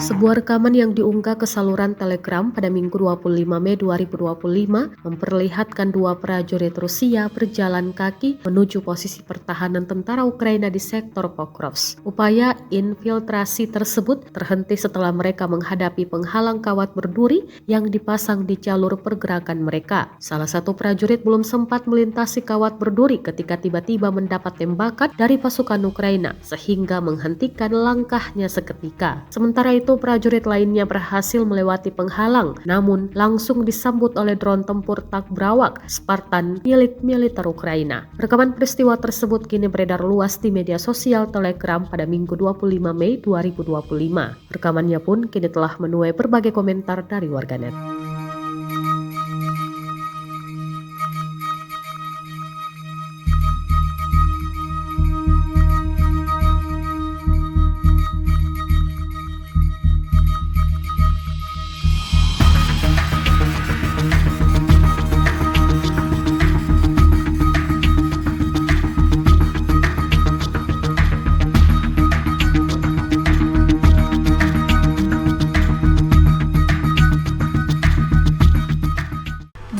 Sebuah rekaman yang diunggah ke saluran Telegram pada Minggu 25 Mei 2025 memperlihatkan dua prajurit Rusia berjalan kaki menuju posisi pertahanan tentara Ukraina di sektor Pokrovsk. Upaya infiltrasi tersebut terhenti setelah mereka menghadapi penghalang kawat berduri yang dipasang di jalur pergerakan mereka. Salah satu prajurit belum sempat melintasi kawat berduri ketika tiba-tiba mendapat tembakan dari pasukan Ukraina sehingga menghentikan langkahnya seketika. Sementara itu, prajurit lainnya berhasil melewati penghalang, namun langsung disambut oleh drone tempur Takbrawak Spartan milik militer Ukraina. Rekaman peristiwa tersebut kini beredar luas di media sosial Telegram pada Minggu 25 Mei 2025. Rekamannya pun kini telah menuai berbagai komentar dari warganet.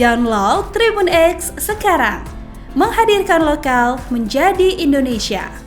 Download Tribun X sekarang, menghadirkan lokal menjadi Indonesia.